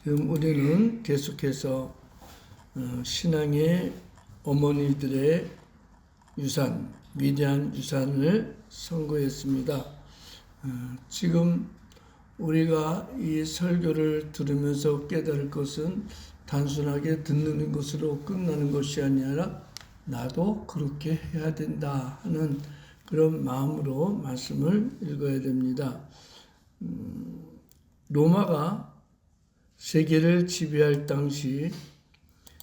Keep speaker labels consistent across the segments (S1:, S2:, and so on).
S1: 지금 우리는 계속해서 신앙의 어머니들의 유산, 위대한 유산을 선고했습니다. 지금 우리가 이 설교를 들으면서 깨달을 것은 단순하게 듣는 것으로 끝나는 것이 아니라 나도 그렇게 해야 된다 하는 그런 마음으로 말씀을 읽어야 됩니다. 로마가 세계를 지배할 당시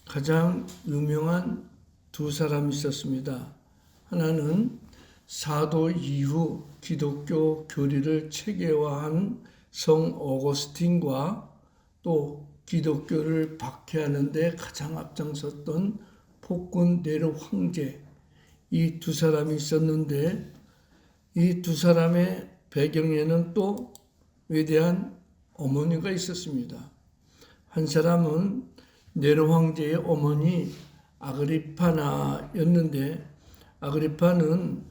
S1: 가장 유명한 두 사람이 있었습니다. 하나는 사도 이후 기독교 교리를 체계화한 성 어거스틴과 또 기독교를 박해하는 데 가장 앞장섰던 폭군 네로 황제, 이 두 사람이 있었는데 이 두 사람의 배경에는 또 위대한 어머니가 있었습니다. 한 사람은 네로 황제의 어머니 아그리파나였는데, 아그리파는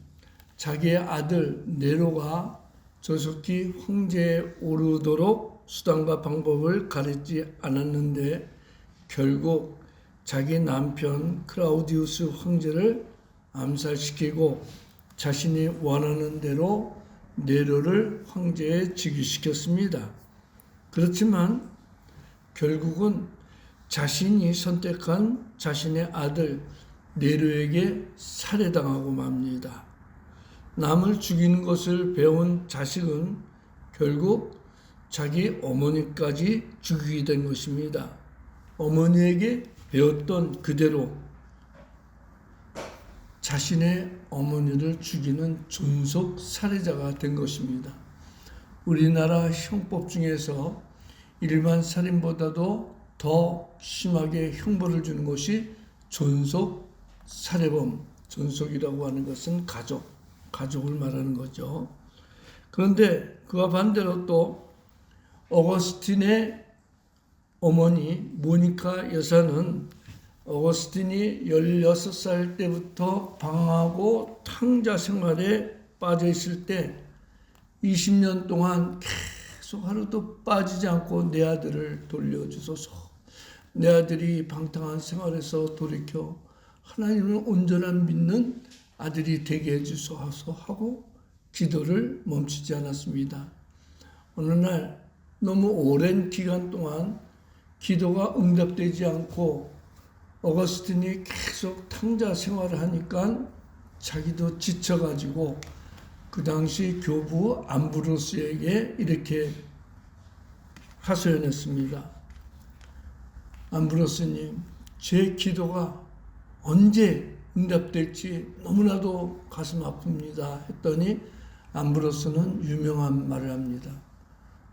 S1: 자기의 아들 네로가 조속히 황제에 오르도록 수단과 방법을 가르치지 않았는데 결국 자기 남편 클라우디우스 황제를 암살시키고 자신이 원하는 대로 네로를 황제에 즉위시켰습니다. 그렇지만 결국은 자신이 선택한 자신의 아들 네로에게 살해당하고 맙니다. 남을 죽이는 것을 배운 자식은 결국 자기 어머니까지 죽이게 된 것입니다. 어머니에게 배웠던 그대로 자신의 어머니를 죽이는 존속 살해자가 된 것입니다. 우리나라 형법 중에서 일반 살인보다도 더 심하게 형벌을 주는 것이 존속 살해범, 존속이라고 하는 것은 가족을 말하는 거죠. 그런데 그와 반대로 또 어거스틴의 어머니 모니카 여사는 어거스틴이 16살 때부터 방황하고 탕자 생활에 빠져 있을 때 20년 동안 계속 하루도 빠지지 않고 내 아들을 돌려주소서, 내 아들이 방탕한 생활에서 돌이켜 하나님을 온전한 믿는 아들이 되게 해주소서 하고 기도를 멈추지 않았습니다. 어느 날 너무 오랜 기간 동안 기도가 응답되지 않고 어거스틴이 계속 탕자 생활을 하니까 자기도 지쳐가지고 그 당시 교부 암브로스에게 이렇게 하소연했습니다. 암브로스님, 제 기도가 언제 응답될지 너무나도 가슴 아픕니다 했더니 암브로스는 유명한 말을 합니다.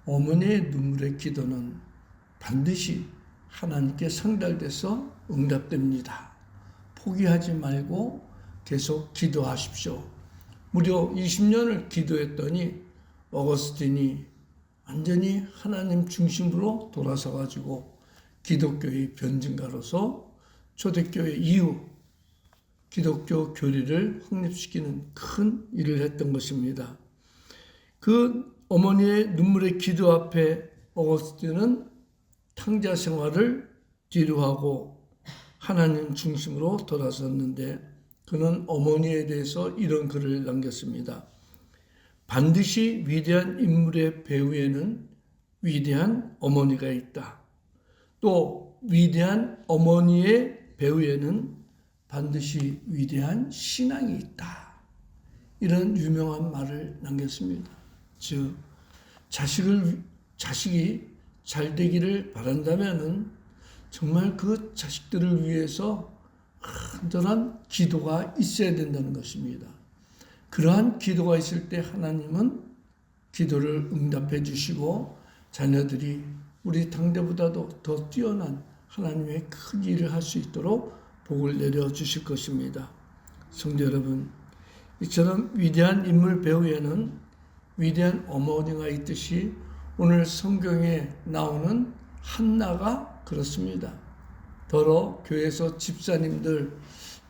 S1: 어머니의 눈물의 기도는 반드시 하나님께 상달돼서 응답됩니다. 포기하지 말고 계속 기도하십시오. 무려 20년을 기도했더니 어거스틴이 완전히 하나님 중심으로 돌아서 가지고 기독교의 변증가로서 초대교회 이후 기독교 교리를 확립시키는 큰 일을 했던 것입니다. 그 어머니의 눈물의 기도 앞에 어거스틴은 탕자 생활을 뒤로하고 하나님 중심으로 돌아섰는데 그는 어머니에 대해서 이런 글을 남겼습니다. 반드시 위대한 인물의 배후에는 위대한 어머니가 있다. 또 위대한 어머니의 배후에는 반드시 위대한 신앙이 있다. 이런 유명한 말을 남겼습니다. 즉, 자식이 잘 되기를 바란다면은 정말 그 자식들을 위해서 간절한 기도가 있어야 된다는 것입니다. 그러한 기도가 있을 때 하나님은 기도를 응답해 주시고 자녀들이 우리 당대보다도 더 뛰어난 하나님의 큰 일을 할 수 있도록 복을 내려 주실 것입니다. 성도 여러분, 이처럼 위대한 인물 배후에는 위대한 어머니가 있듯이 오늘 성경에 나오는 한나가 그렇습니다. 더러 교회에서 집사님들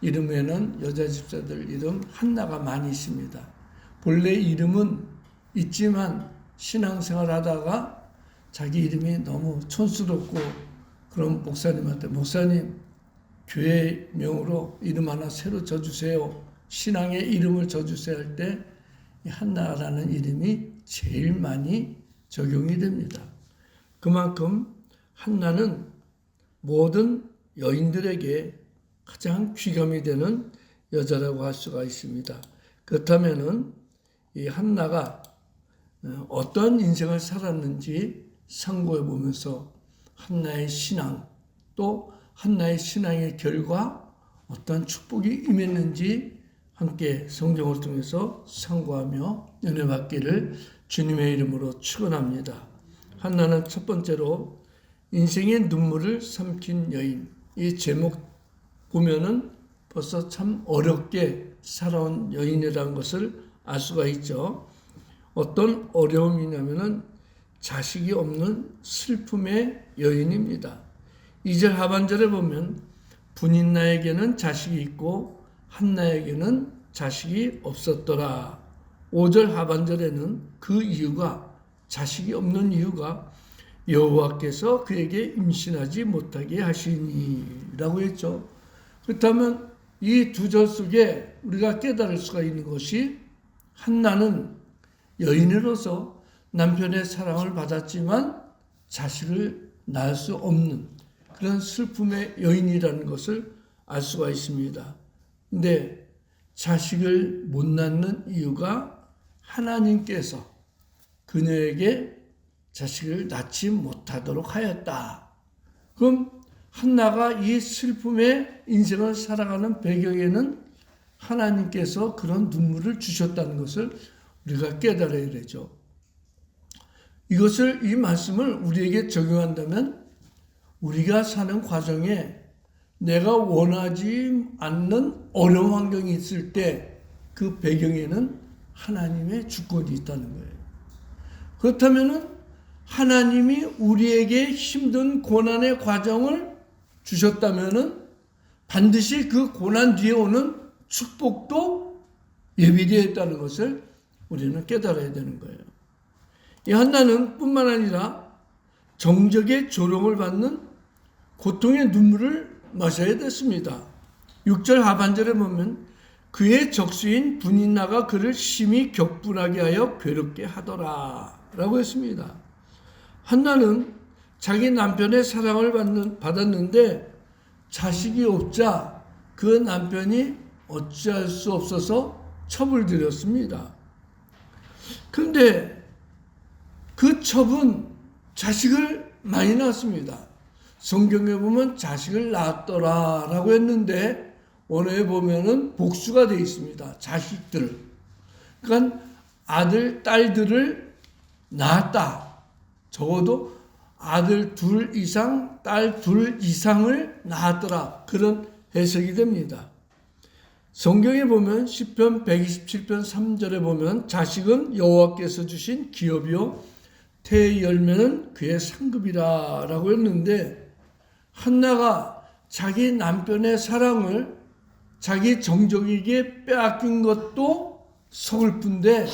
S1: 이름에는 여자 집사들 이름 한나가 많이 있습니다. 본래 이름은 있지만 신앙생활 하다가 자기 이름이 너무 촌스럽고 그런 목사님한테 목사님 교회명으로 이름 하나 새로 져주세요. 신앙의 이름을 져주세요 할 때 한나라는 이름이 제일 많이 적용이 됩니다. 그만큼 한나는 모든 여인들에게 가장 귀감이 되는 여자라고 할 수가 있습니다. 그렇다면은 이 한나가 어떤 인생을 살았는지 상고해 보면서 한나의 신앙 또 한나의 신앙의 결과 어떤 축복이 임했는지 함께 성경을 통해서 상고하며 은혜 받기를 주님의 이름으로 축원합니다. 한나는 첫 번째로 인생의 눈물을 삼킨 여인. 이 제목 보면은 벌써 참 어렵게 살아온 여인이라는 것을 알 수가 있죠. 어떤 어려움이냐면은 자식이 없는 슬픔의 여인입니다. 2절 하반절에 보면 분인나에게는 자식이 있고 한나에게는 자식이 없었더라. 5절 하반절에는 그 이유가 자식이 없는 이유가 여호와께서 그에게 임신하지 못하게 하시니라고 했죠. 그렇다면 이 두 절 속에 우리가 깨달을 수가 있는 것이 한나는 여인으로서 남편의 사랑을 받았지만 자식을 낳을 수 없는 그런 슬픔의 여인이라는 것을 알 수가 있습니다. 근데 자식을 못 낳는 이유가 하나님께서 그녀에게 자식을 낳지 못하도록 하였다. 그럼 한나가 이 슬픔의 인생을 살아가는 배경에는 하나님께서 그런 눈물을 주셨다는 것을 우리가 깨달아야 되죠. 이 말씀을 우리에게 적용한다면 우리가 사는 과정에 내가 원하지 않는 어려운 환경이 있을 때 그 배경에는 하나님의 주권이 있다는 거예요. 그렇다면은 하나님이 우리에게 힘든 고난의 과정을 주셨다면은 반드시 그 고난 뒤에 오는 축복도 예비되어 있다는 것을 우리는 깨달아야 되는 거예요. 이 한나는 뿐만 아니라 정적의 조롱을 받는 고통의 눈물을 마셔야 됐습니다. 6절 하반절에 보면 그의 적수인 분인나가 그를 심히 격분하게 하여 괴롭게 하더라 라고 했습니다. 한나는 자기 남편의 사랑을 받았는데 자식이 없자 그 남편이 어찌할 수 없어서 첩을 들였습니다. 그런데 그 첩은 자식을 많이 낳았습니다. 성경에 보면 자식을 낳았더라 라고 했는데 원어에 보면은 복수가 되어 있습니다. 자식들. 그러니까 아들, 딸들을 낳았다. 적어도 아들 둘 이상, 딸 둘 이상을 낳았더라. 그런 해석이 됩니다. 성경에 보면 시편 127편 3절에 보면 자식은 여호와께서 주신 기업이요 태의 열매는 그의 상급이라 라고 했는데 한나가 자기 남편의 사랑을 자기 정적에게 빼앗긴 것도 서글픈데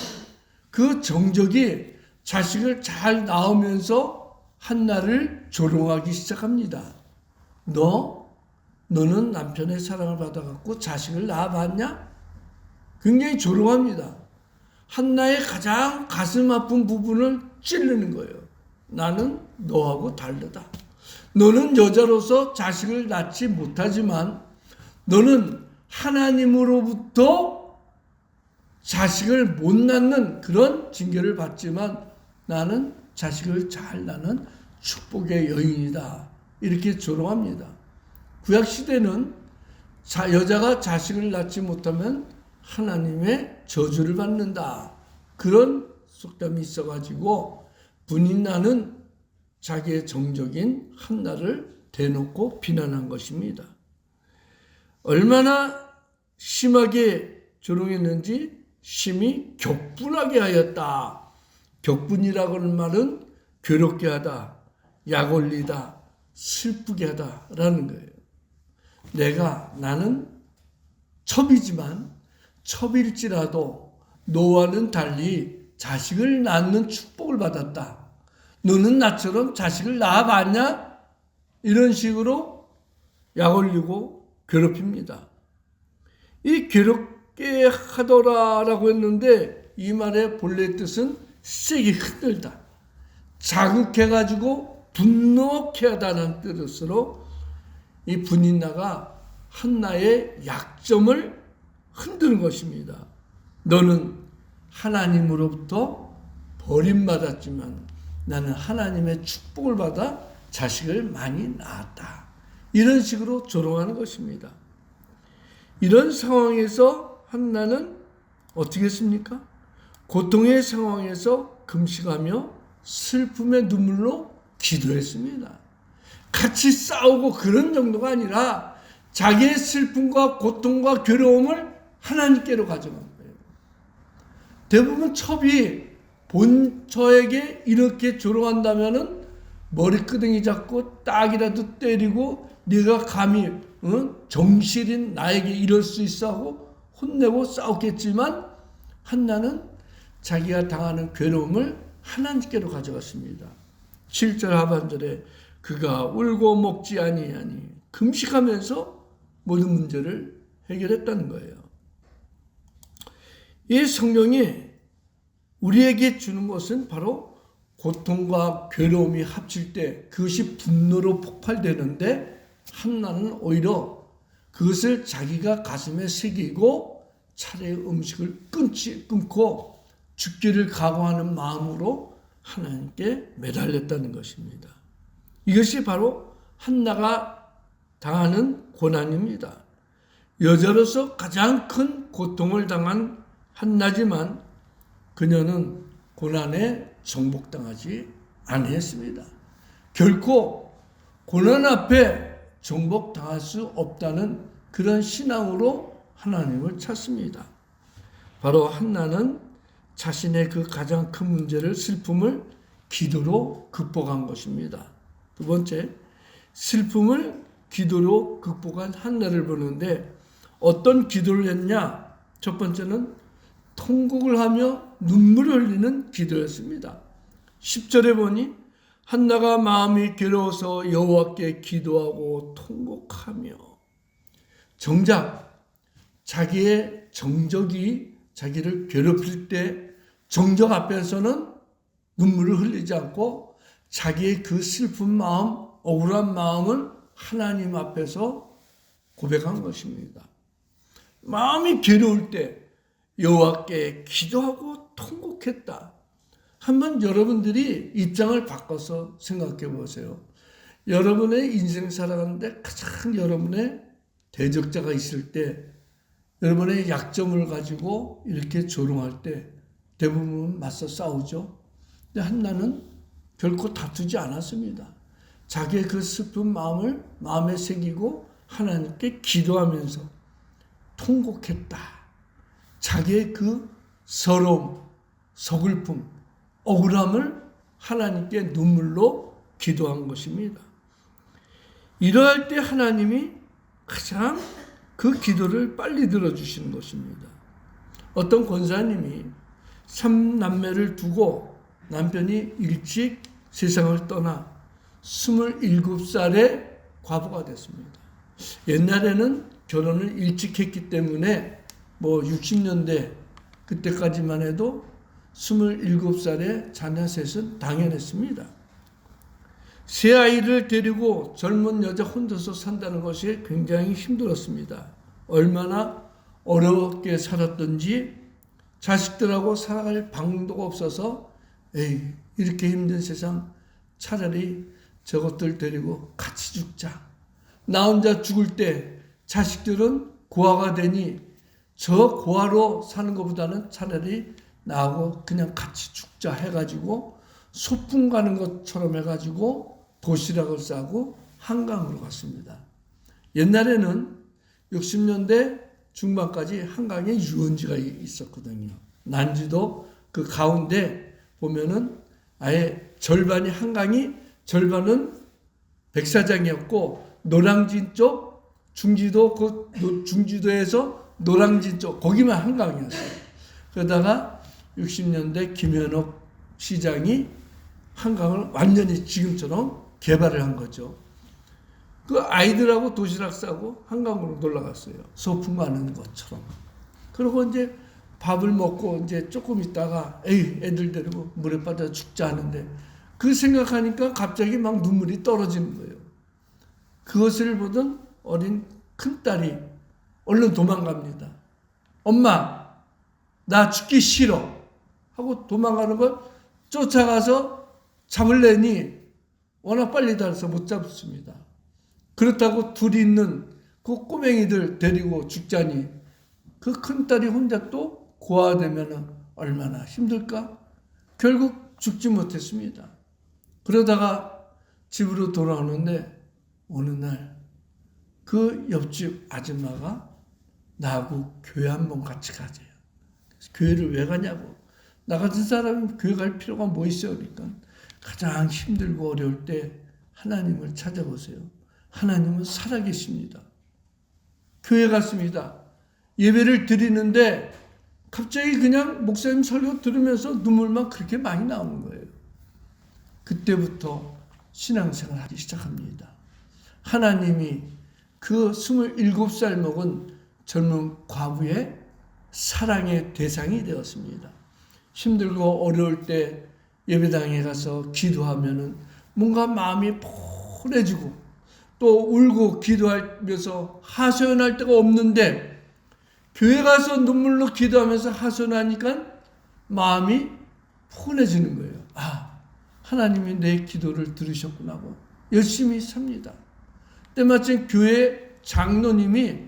S1: 그 정적이 자식을 잘 낳으면서 한나를 조롱하기 시작합니다. 너는 남편의 사랑을 받아갖고 자식을 낳아봤냐? 굉장히 조롱합니다. 한나의 가장 가슴 아픈 부분을 찌르는 거예요. 나는 너하고 다르다. 너는 여자로서 자식을 낳지 못하지만 너는 하나님으로부터 자식을 못 낳는 그런 징계를 받지만 나는 자식을 잘 낳는 축복의 여인이다. 이렇게 조롱합니다. 구약시대는 여자가 자식을 낳지 못하면 하나님의 저주를 받는다. 그런 속담이 있어가지고 분인나는 자기의 정적인 한나를 대놓고 비난한 것입니다. 얼마나 심하게 조롱했는지 심히 격분하게 하였다. 격분이라고 하는 말은 괴롭게 하다, 약 올리다, 슬프게 하다라는 거예요. 나는 첩이지만 첩일지라도 너와는 달리 자식을 낳는 축복을 받았다. 너는 나처럼 자식을 낳아봤냐? 이런 식으로 약 올리고 괴롭힙니다. 이 괴롭게 하더라라고 했는데 이 말의 본래 뜻은 세게 흔들다, 자극해가지고 분노케 하다는 뜻으로 이 브닌나가 한나의 약점을 흔드는 것입니다. 너는 하나님으로부터 버림받았지만 나는 하나님의 축복을 받아 자식을 많이 낳았다. 이런 식으로 조롱하는 것입니다. 이런 상황에서 한나는 어떻게 했습니까? 고통의 상황에서 금식하며 슬픔의 눈물로 기도했습니다. 같이 싸우고 그런 정도가 아니라 자기의 슬픔과 고통과 괴로움을 하나님께로 가져간 거예요. 대부분 첩이 본처에게 이렇게 조롱한다면은 머리끄댕이 잡고 딱이라도 때리고 네가 감히 정실인 나에게 이럴 수 있어 하고 혼내고 싸웠겠지만 한나는 자기가 당하는 괴로움을 하나님께로 가져갔습니다. 7절 하반절에 그가 울고 먹지 아니하니 금식하면서 모든 문제를 해결했다는 거예요. 이 성령이 우리에게 주는 것은 바로 고통과 괴로움이 합칠 때 그것이 분노로 폭발되는데 한나는 오히려 그것을 자기가 가슴에 새기고 차례의 음식을 끊고 죽기를 각오하는 마음으로 하나님께 매달렸다는 것입니다. 이것이 바로 한나가 당하는 고난입니다. 여자로서 가장 큰 고통을 당한 한나지만 그녀는 고난에 정복당하지 아니했습니다. 결코 고난 앞에 정복당할 수 없다는 그런 신앙으로 하나님을 찾습니다. 바로 한나는 자신의 그 가장 큰 문제를, 슬픔을 기도로 극복한 것입니다. 두 번째, 슬픔을 기도로 극복한 한나를 보는데 어떤 기도를 했냐? 첫 번째는 통곡을 하며 눈물을 흘리는 기도였습니다. 10절에 보니 한나가 마음이 괴로워서 여호와께 기도하고 통곡하며, 정작 자기의 정적이 자기를 괴롭힐 때 정적 앞에서는 눈물을 흘리지 않고 자기의 그 슬픈 마음, 억울한 마음을 하나님 앞에서 고백한 것입니다. 마음이 괴로울 때 여호와께 기도하고 통곡했다. 한번 여러분들이 입장을 바꿔서 생각해 보세요. 여러분의 인생 살아가는데 가장 여러분의 대적자가 있을 때, 여러분의 약점을 가지고 이렇게 조롱할 때 대부분 맞서 싸우죠. 근데 한나는 결코 다투지 않았습니다. 자기의 그 슬픈 마음을 마음에 새기고 하나님께 기도하면서 통곡했다. 자기의 그 서러움, 서글픔, 억울함을 하나님께 눈물로 기도한 것입니다. 이러할 때 하나님이 가장 그 기도를 빨리 들어주시는 것입니다. 어떤 권사님이 3남매를 두고 남편이 일찍 세상을 떠나 27살에 과부가 됐습니다. 옛날에는 결혼을 일찍 했기 때문에 60년대 그때까지만 해도 27살에 자녀 셋은 당연했습니다. 세 아이를 데리고 젊은 여자 혼자서 산다는 것이 굉장히 힘들었습니다. 얼마나 어렵게 살았던지 자식들하고 살아갈 방도가 없어서 이렇게 힘든 세상 차라리 저것들 데리고 같이 죽자. 나 혼자 죽을 때 자식들은 고아가 되니 저 고아로 사는 것보다는 차라리 나하고 그냥 같이 죽자 해가지고 소풍 가는 것처럼 해가지고 도시락을 싸고 한강으로 갔습니다. 옛날에는 60년대 중반까지 한강에 유원지가 있었거든요. 난지도 그 가운데 보면은 아예 절반이 한강이, 절반은 백사장이었고 노량진 쪽, 중지도에서 노량진 쪽 거기만 한강이었어요. 그러다가 60년대 김현옥 시장이 한강을 완전히 지금처럼 개발을 한 거죠. 그 아이들하고 도시락 싸고 한강으로 놀러 갔어요. 소풍 가는 것처럼. 그리고 이제 밥을 먹고 이제 조금 있다가 애들 데리고 물에 빠져 죽자 하는데 그 생각하니까 갑자기 막 눈물이 떨어지는 거예요. 그것을 보던 어린 큰딸이 얼른 도망갑니다. 엄마, 나 죽기 싫어 하고 도망가는 걸 쫓아가서 잡으려니 워낙 빨리 달아서 못 잡습니다. 그렇다고 둘이 있는 그 꼬맹이들 데리고 죽자니 그 큰딸이 혼자 또 고아되면 얼마나 힘들까? 결국 죽지 못했습니다. 그러다가 집으로 돌아오는데 어느 날 그 옆집 아줌마가 나하고 교회 한번 같이 가재요. 교회를 왜 가냐고. 나 같은 사람이 교회 갈 필요가 뭐 있어요? 그러니까 가장 힘들고 어려울 때 하나님을 찾아보세요. 하나님은 살아계십니다. 교회 갔습니다. 예배를 드리는데 갑자기 그냥 목사님 설교 들으면서 눈물만 그렇게 많이 나오는 거예요. 그때부터 신앙생활을 하기 시작합니다. 하나님이 그 27살 먹은 젊은 과부의 사랑의 대상이 되었습니다. 힘들고 어려울 때 예배당에 가서 기도하면은 뭔가 마음이 포근해지고 또 울고 기도하면서 하소연할 데가 없는데 교회 가서 눈물로 기도하면서 하소연하니까 마음이 포근해지는 거예요. 아, 하나님이 내 기도를 들으셨구나 하고 열심히 삽니다. 때마침 교회 장로님이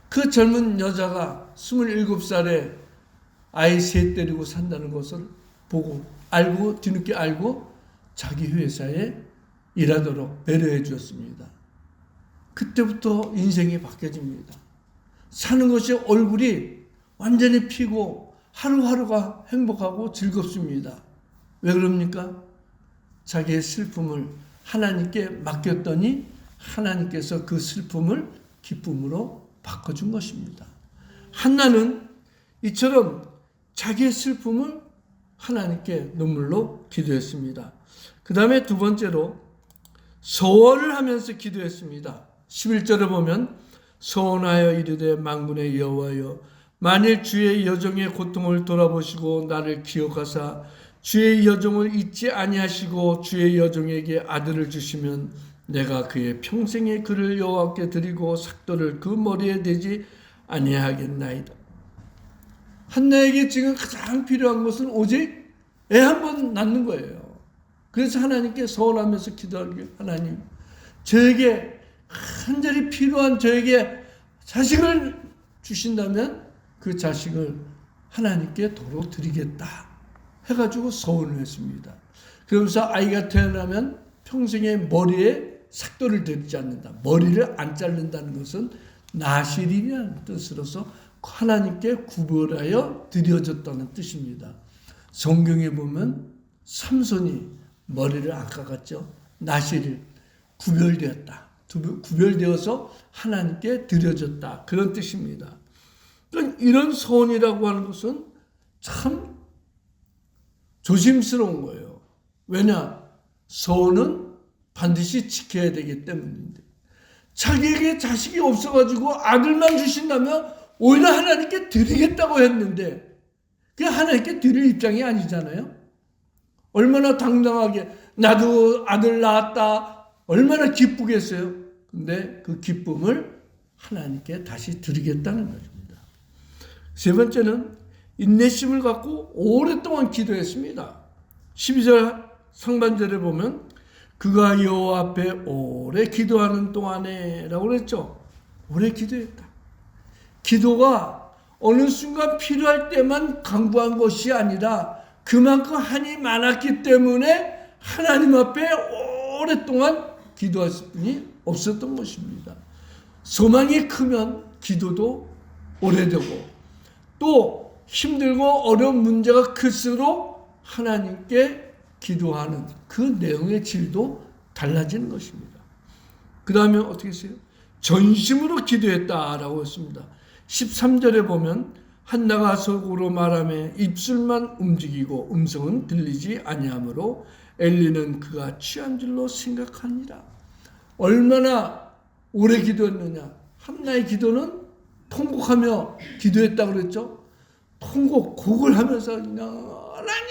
S1: 그 젊은 여자가 27살에 아이 셋 데리고 산다는 것을 보고 알고 뒤늦게 알고 자기 회사에 일하도록 배려해 주었습니다. 그때부터 인생이 바뀌어집니다. 사는 것이 얼굴이 완전히 피고 하루하루가 행복하고 즐겁습니다. 왜 그럽니까? 자기의 슬픔을 하나님께 맡겼더니 하나님께서 그 슬픔을 기쁨으로 바꿔준 것입니다. 한나는 이처럼 자기의 슬픔을 하나님께 눈물로 기도했습니다. 그 다음에 두 번째로 소원을 하면서 기도했습니다. 11절에 보면 소원하여 이르되 만군의 여호와여 만일 주의 여종의 고통을 돌아보시고 나를 기억하사 주의 여종을 잊지 아니하시고 주의 여종에게 아들을 주시면 내가 그의 평생의 그를 여호와께 드리고 삭도를 그 머리에 대지 아니하겠나이다. 한나에게 지금 가장 필요한 것은 오직 애 한 번 낳는 거예요. 그래서 하나님께 소원하면서 기도하기를 하나님 저에게 간절히 필요한 저에게 자식을 주신다면 그 자식을 하나님께 도로 드리겠다 해가지고 소원을 했습니다. 그러면서 아이가 태어나면 평생의 머리에 삭도를 들지 않는다. 머리를 안 자른다는 것은 나실이라는 뜻으로서 하나님께 구별하여 드려졌다는 뜻입니다. 성경에 보면 삼손이 머리를 안 깎았죠. 나실을 구별되었다. 구별되어서 하나님께 드려졌다. 그런 뜻입니다. 그러니까 이런 소원이라고 하는 것은 참 조심스러운 거예요. 왜냐? 소원은 반드시 지켜야 되기 때문인데 자기에게 자식이 없어가지고 아들만 주신다면 오히려 하나님께 드리겠다고 했는데 그게 하나님께 드릴 입장이 아니잖아요. 얼마나 당당하게 나도 아들 낳았다 얼마나 기쁘겠어요. 근데 그 기쁨을 하나님께 다시 드리겠다는 것입니다. 세 번째는 인내심을 갖고 오랫동안 기도했습니다. 12절 상반절에 보면 그가 여호와 앞에 오래 기도하는 동안에 라고 그랬죠. 오래 기도했다. 기도가 어느 순간 필요할 때만 강구한 것이 아니라 그만큼 한이 많았기 때문에 하나님 앞에 오랫동안 기도할 분이 없었던 것입니다. 소망이 크면 기도도 오래되고 또 힘들고 어려운 문제가 클수록 하나님께 기도하는 그 내용의 질도 달라지는 것입니다. 그 다음에 어떻게 했어요? 전심으로 기도했다라고 했습니다. 13절에 보면 한나가 속으로 말하며 입술만 움직이고 음성은 들리지 아니하므로 엘리는 그가 취한 줄로 생각하니라. 얼마나 오래 기도했느냐. 한나의 기도는 통곡하며 기도했다고 그랬죠. 통곡, 곡을 하면서 그냥 하나님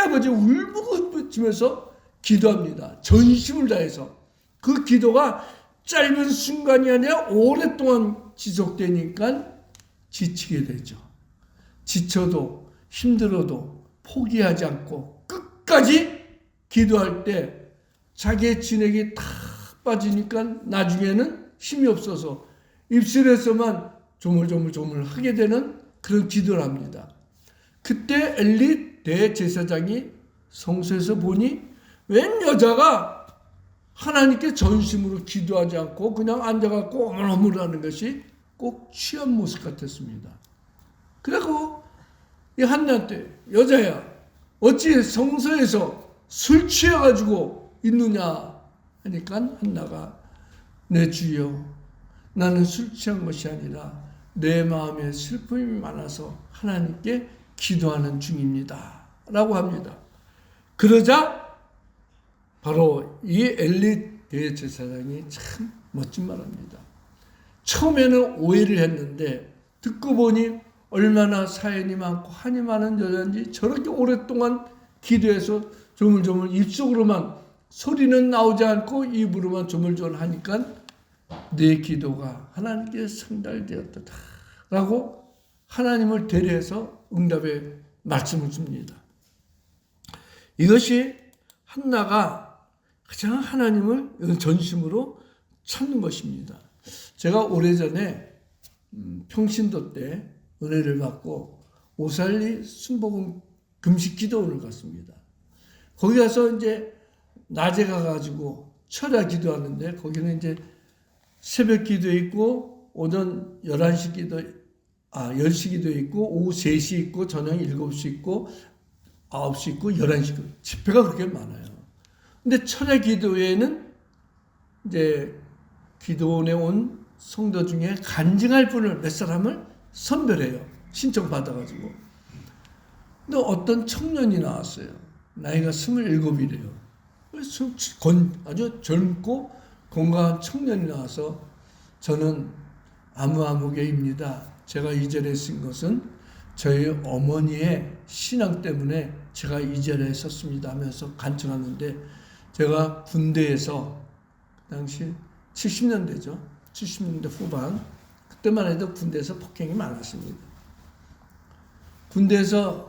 S1: 아버지 울부짖으면서 기도합니다. 전심을 다해서. 그 기도가 짧은 순간이 아니라 오랫동안 지속되니까 지치게 되죠. 지쳐도 힘들어도 포기하지 않고 끝까지 기도할 때 자기의 진액이 다 빠지니까 나중에는 힘이 없어서 입술에서만 조물조물 하게 되는 그런 기도를 합니다. 그때 엘리 대제사장이 성소에서 보니 웬 여자가 하나님께 전심으로 기도하지 않고 그냥 앉아갖고 어물어물하는 것이 꼭 취한 모습 같았습니다. 그리고 이 한나한테 여자야 어찌 성소에서 술 취해가지고 있느냐 하니까 한나가 내 주여 나는 술 취한 것이 아니라 내 마음에 슬픔이 많아서 하나님께 기도하는 중입니다 라고 합니다. 그러자 바로 이 엘리 대제사장이 참 멋진 말합니다. 처음에는 오해를 했는데 듣고 보니 얼마나 사연이 많고 한이 많은 여자인지 저렇게 오랫동안 기도해서 조물조물 입속으로만 소리는 나오지 않고 입으로만 조물조물 하니까 내 기도가 하나님께 상달되었다 라고 하나님을 대리해서 응답의 말씀을 줍니다. 이것이 한나가 가장 하나님을 전심으로 찾는 것입니다. 제가 오래전에 평신도 때 은혜를 받고 오살리 순복음 금식 기도원을 갔습니다. 거기 가서 이제 낮에 가가지고 철야 기도하는데 거기는 이제 새벽 기도 있고 오전 11시 기도 10시 기도 있고 오후 3시 있고 저녁 7시 있고 9시 있고 11시 있고 집회가 그렇게 많아요. 근데 철야 기도회에는 이제 기도원에 온 성도 중에 간증할 분을 몇 사람을 선별해요. 신청받아가지고. 근데 어떤 청년이 나왔어요. 나이가 27이래요. 아주 젊고 건강한 청년이 나와서 저는 아무개입니다. 제가 이 자리에 쓴 것은 저희 어머니의 신앙 때문에 제가 이 자리에 섰습니다 하면서 간증하는데 제가 군대에서 그 당시 70년대죠. 70년대 후반 그때만 해도 군대에서 폭행이 많았습니다. 군대에서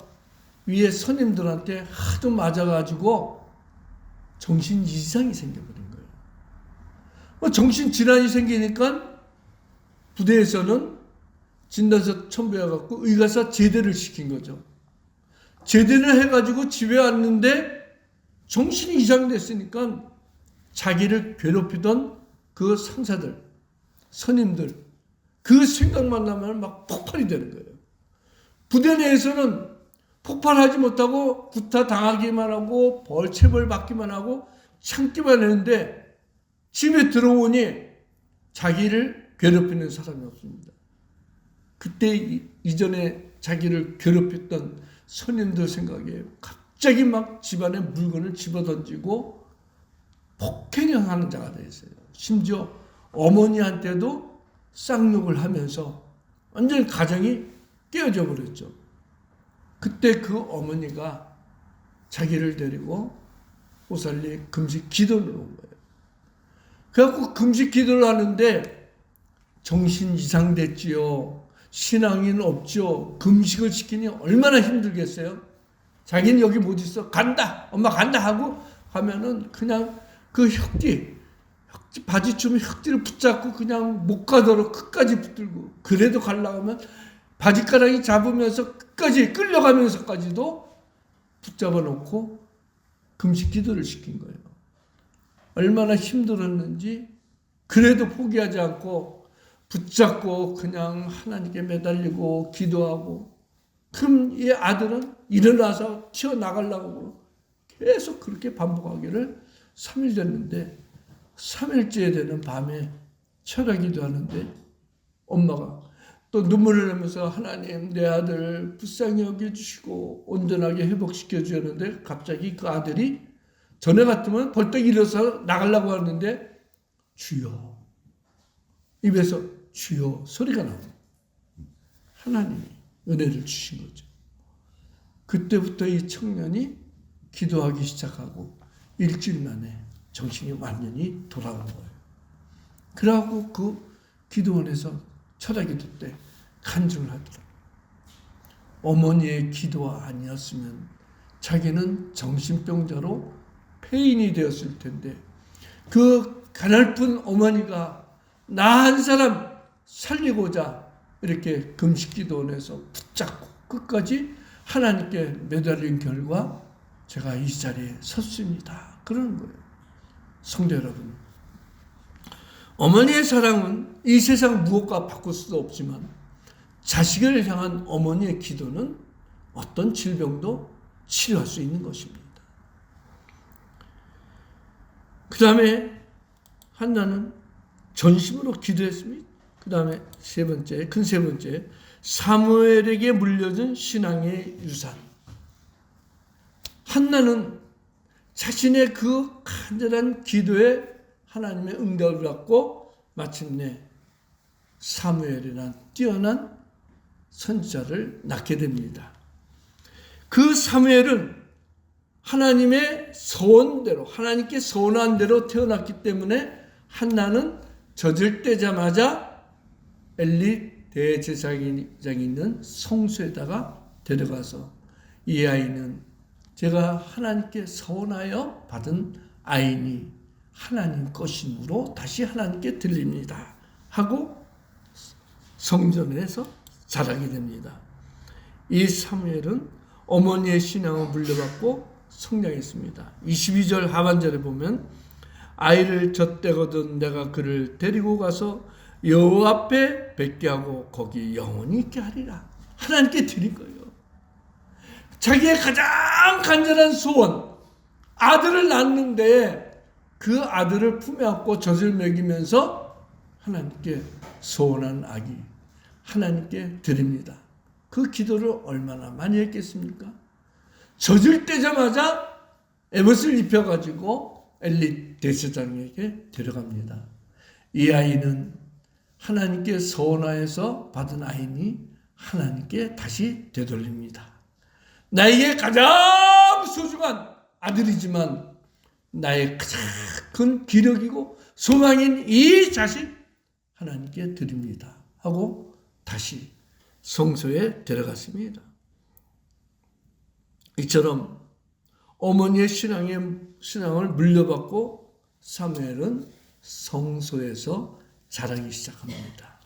S1: 위에 선임들한테 하도 맞아가지고 정신 이상이 생겨버린 거예요. 정신 질환이 생기니까 부대에서는 진단서 첨부해갖고 의가사 제대를 시킨 거죠. 제대를 해가지고 집에 왔는데 정신이 이상됐으니까 자기를 괴롭히던 그 상사들, 선임들, 그 생각만 나면 막 폭발이 되는 거예요. 부대 내에서는 폭발하지 못하고 구타 당하기만 하고 체벌 받기만 하고 참기만 했는데 집에 들어오니 자기를 괴롭히는 사람이 없습니다. 그때 이전에 자기를 괴롭혔던 선임들 생각에 갑자기 막 집안에 물건을 집어던지고 폭행하는 자가 되었어요. 심지어 어머니한테도 쌍욕을 하면서 완전히 가정이 깨어져 버렸죠. 그때 그 어머니가 자기를 데리고 오살리 금식 기도를 온 거예요. 그래갖고 금식 기도를 하는데 정신 이상됐지요. 신앙인 없죠. 금식을 시키니 얼마나 힘들겠어요. 자기는 여기 못 있어. 간다. 엄마 간다 하고 하면은 그냥 그 혁띠 바지춤에 혁띠를 붙잡고 그냥 못 가도록 끝까지 붙들고 그래도 가려고 하면 바지가랑이 잡으면서 끝까지 끌려가면서까지도 붙잡아 놓고 금식 기도를 시킨 거예요. 얼마나 힘들었는지 그래도 포기하지 않고 붙잡고 그냥 하나님께 매달리고 기도하고 그럼 이 아들은 일어나서 튀어나가려고 계속 그렇게 반복하기를 3일 됐는데 3일째 되는 밤에 철야 기도하는데 엄마가 또 눈물을 흘리면서 하나님 내 아들을 불쌍히 여겨주시고 온전하게 회복시켜 주었는데 갑자기 그 아들이 전에 같으면 벌떡 일어서 나가려고 하는데 주여 입에서 주여 소리가 나옵니다. 하나님이 은혜를 주신 거죠. 그때부터 이 청년이 기도하기 시작하고 일주일 만에 정신이 완전히 돌아온 거예요. 그러고 그 기도원에서 철야기도 때 간증을 하더라고요. 어머니의 기도가 아니었으면 자기는 정신병자로 폐인이 되었을 텐데 그 가냘픈 어머니가 나 한 사람 살리고자 이렇게 금식기도원에서 붙잡고 끝까지 하나님께 매달린 결과 제가 이 자리에 섰습니다. 그러는 거예요. 성도 여러분, 어머니의 사랑은 이 세상 무엇과 바꿀 수도 없지만 자식을 향한 어머니의 기도는 어떤 질병도 치료할 수 있는 것입니다. 그 다음에 한나는 전심으로 기도했습니다. 그 다음에 큰 세 번째, 사무엘에게 물려준 신앙의 유산. 한나는 자신의 그 간절한 기도에 하나님의 응답을 받고 마침내 사무엘이라는 뛰어난 선지자를 낳게 됩니다. 그 사무엘은 하나님의 서원대로, 하나님께 서원한 대로 태어났기 때문에 한나는 젖을 떼자마자 엘리 대제사장이 있는 성소에다가 데려가서 이 아이는 제가 하나님께 서원하여 받은 아이니 하나님 것이므로 다시 하나님께 드립니다 하고 성전에서 자라게 됩니다. 이 사무엘은 어머니의 신앙을 물려받고 성장했습니다. 22절 하반절에 보면 아이를 젖대거든 내가 그를 데리고 가서 여호와 앞에 뵙게 하고 거기 영원히 있게 하리라. 하나님께 드린 거예요. 자기의 가장 간절한 소원, 아들을 낳는데 그 아들을 품에 안고 젖을 먹이면서 하나님께 소원한 아기 하나님께 드립니다. 그 기도를 얼마나 많이 했겠습니까? 젖을 떼자마자 에봇을 입혀가지고 엘리 대제사장에게 데려갑니다. 이 아이는 하나님께 서원하여서 받은 아이니 하나님께 다시 되돌립니다. 나에게 가장 소중한 아들이지만 나의 가장 큰 기력이고 소망인 이 자식 하나님께 드립니다 하고 다시 성소에 데려갔습니다. 이처럼 어머니의 신앙을 물려받고 사무엘은 성소에서 자라기 시작합니다.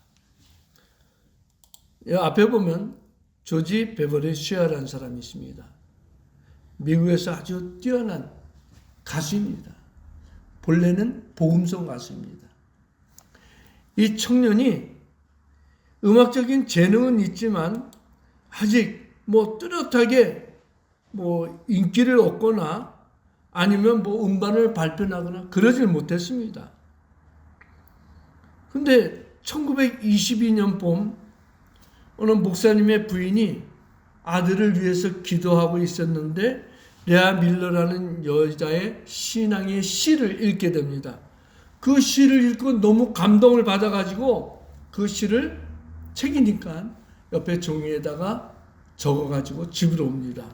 S1: 앞에 보면 조지 베버리 쉐어라는 사람이 있습니다. 미국에서 아주 뛰어난 가수입니다. 본래는 복음성 가수입니다. 이 청년이 음악적인 재능은 있지만 아직 뚜렷하게 인기를 얻거나 아니면 음반을 발표하거나 그러질 못했습니다. 근데 1922년 봄 어느 목사님의 부인이 아들을 위해서 기도하고 있었는데 레아 밀러라는 여자의 신앙의 시를 읽게 됩니다. 그 시를 읽고 너무 감동을 받아가지고 그 시를 책이니까 옆에 종이에다가 적어가지고 집으로 옵니다.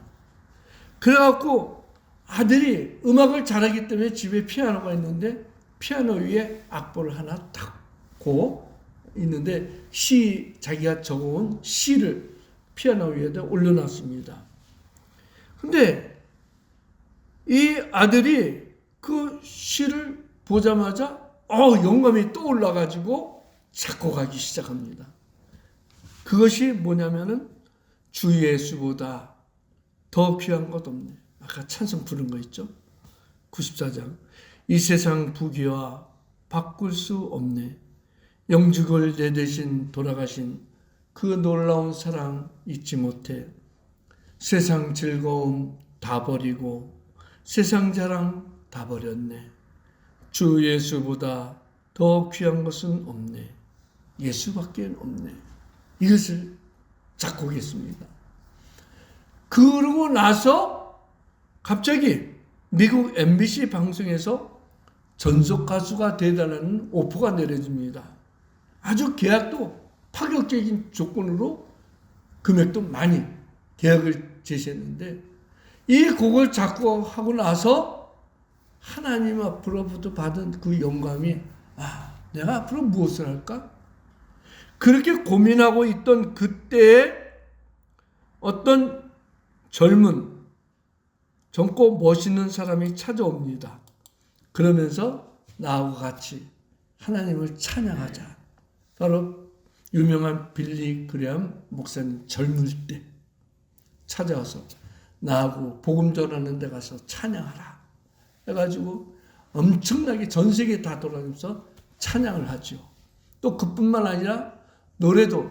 S1: 그래갖고 아들이 음악을 잘하기 때문에 집에 피아노가 있는데 피아노 위에 악보를 하나 탁고 있는데 자기가 적어온 시를 피아노 위에다 올려놨습니다. 근데 이 아들이 그 시를 보자마자 영감이 떠올라가지고 작곡하기 시작합니다. 그것이 뭐냐면은 주 예수보다 더 귀한 것 없네. 아까 찬송 부른 거 있죠? 94장. 이 세상 부귀와 바꿀 수 없네. 영죽을 내 대신 돌아가신 그 놀라운 사랑 잊지 못해. 세상 즐거움 다 버리고 세상 자랑 다 버렸네. 주 예수보다 더 귀한 것은 없네. 예수밖에 없네. 이것을 작곡했습니다. 그러고 나서 갑자기 미국 MBC 방송에서 전속 가수가 되달라는 오퍼가 내려집니다. 아주 계약도 파격적인 조건으로 금액도 많이 계약을 제시했는데, 이 곡을 작곡하고 나서 하나님 앞으로부터 받은 그 영감이, 내가 앞으로 무엇을 할까? 그렇게 고민하고 있던 그때에 어떤 젊고 멋있는 사람이 찾아옵니다. 그러면서 나하고 같이 하나님을 찬양하자. 바로 유명한 빌리 그레엄 목사님 젊을 때 찾아와서 나하고 복음 전하는 데 가서 찬양하라 해가지고 엄청나게 전 세계 다 돌아다니면서 찬양을 하죠. 또 그뿐만 아니라 노래도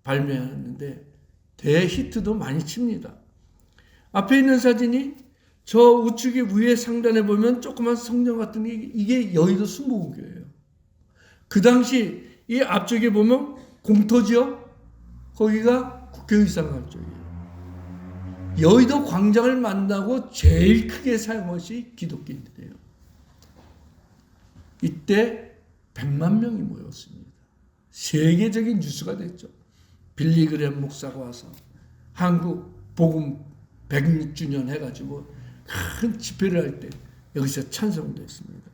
S1: 발매하는데 대히트도 많이 칩니다. 앞에 있는 사진이 저 우측의 위에 상단에 보면 조그만 성전 같은 이게 여의도 순복음교회예요. 그 당시 이 앞쪽에 보면 공터지역, 거기가 국회의사당 쪽이에요. 여의도 광장을 만나고 제일 크게 사용한 것이 기독교인들이에요. 이때 100만 명이 모였습니다. 세계적인 뉴스가 됐죠. 빌리 그레엄 목사가 와서 한국 복음 100주년 해가지고 큰 집회를 할 때 여기서 찬송됐습니다.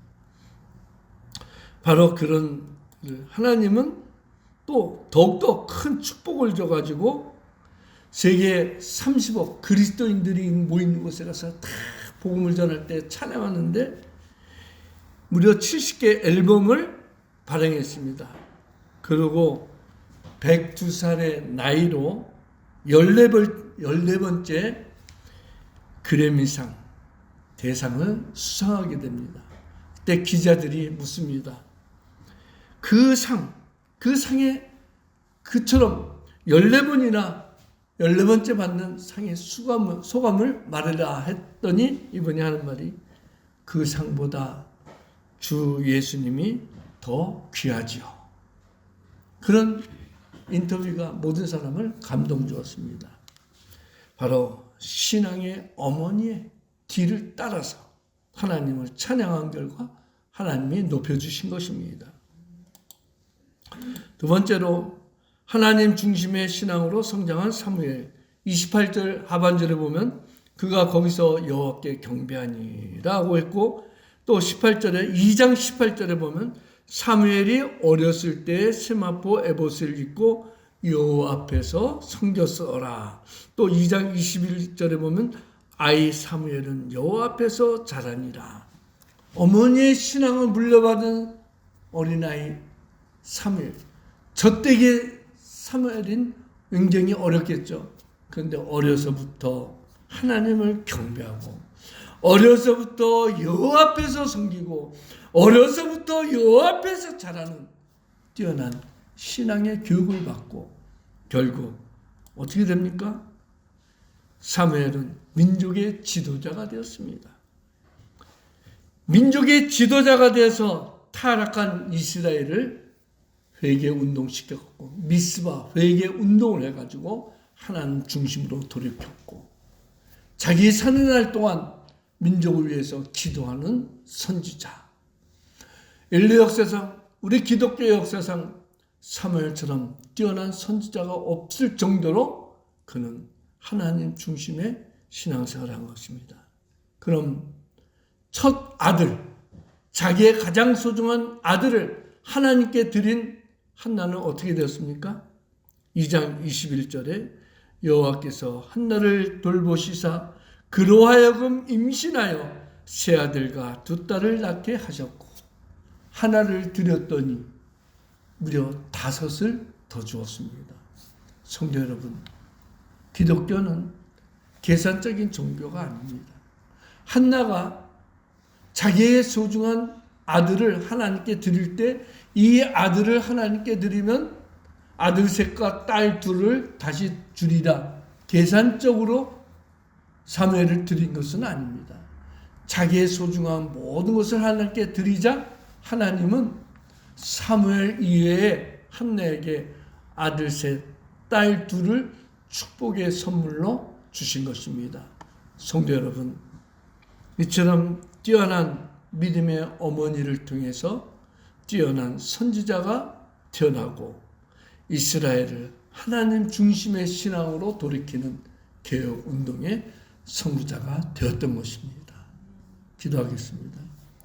S1: 바로 그런 하나님은 또 더욱더 큰 축복을 줘가지고 세계 30억 그리스도인들이 모이는 곳에 가서 다 복음을 전할 때 찬양하는데 무려 70개 앨범을 발행했습니다. 그리고 102살의 나이로 14번째 그래미상 대상을 수상하게 됩니다. 그때 기자들이 묻습니다. 그 상에 그처럼 14번째 받는 상의 소감을 말해라 했더니 이분이 하는 말이 그 상보다 주 예수님이 더 귀하지요. 그런 인터뷰가 모든 사람을 감동 주었습니다. 바로 신앙의 어머니의 길을 따라서 하나님을 찬양한 결과 하나님이 높여주신 것입니다. 두 번째로 하나님 중심의 신앙으로 성장한 사무엘 28절 하반절에 보면 그가 거기서 여호와께 경배하니라고 했고 또 18절에 2장 18절에 보면 사무엘이 어렸을 때 세마포 에봇을 입고 여호와 앞에서 섬겼어라. 또 2장 21절에 보면 아이 사무엘은 여호와 앞에서 자라니라. 어머니의 신앙을 물려받은 어린아이 사무엘. 저때의 사무엘은 굉장히 어렸겠죠. 그런데 어려서부터 하나님을 경배하고 어려서부터 여호와 앞에서 섬기고 어려서부터 여호와 앞에서 자라는 뛰어난 신앙의 교육을 받고 결국 어떻게 됩니까? 사무엘은 민족의 지도자가 되었습니다. 민족의 지도자가 돼서 타락한 이스라엘을 회개운동시켰고 미스바 회개운동을 해가지고 하나님 중심으로 돌이켰고 자기 사는 날 동안 민족을 위해서 기도하는 선지자. 인류 역사상 우리 기독교 역사상 사무엘처럼 뛰어난 선지자가 없을 정도로 그는 하나님 중심의 신앙생활을 한 것입니다. 그럼 첫 아들, 자기의 가장 소중한 아들을 하나님께 드린 한나는 어떻게 되었습니까? 2장 21절에 여호와께서 한나를 돌보시사 그로 하여금 임신하여 세 아들과 두 딸을 낳게 하셨고 하나를 드렸더니 무려 5을 더 주었습니다. 성도 여러분, 기독교는 계산적인 종교가 아닙니다. 한나가 자기의 소중한 아들을 하나님께 드릴 때 이 아들을 하나님께 드리면 아들 셋과 딸 둘을 다시 주리라. 계산적으로 사무엘을 드린 것은 아닙니다. 자기의 소중한 모든 것을 하나님께 드리자 하나님은 사무엘 이외에 한나에게 아들 셋, 딸 둘을 축복의 선물로 주신 것입니다. 성도 여러분, 이처럼 뛰어난 믿음의 어머니를 통해서 뛰어난 선지자가 태어나고 이스라엘을 하나님 중심의 신앙으로 돌이키는 개혁운동의 선구자가 되었던 것입니다. 기도하겠습니다.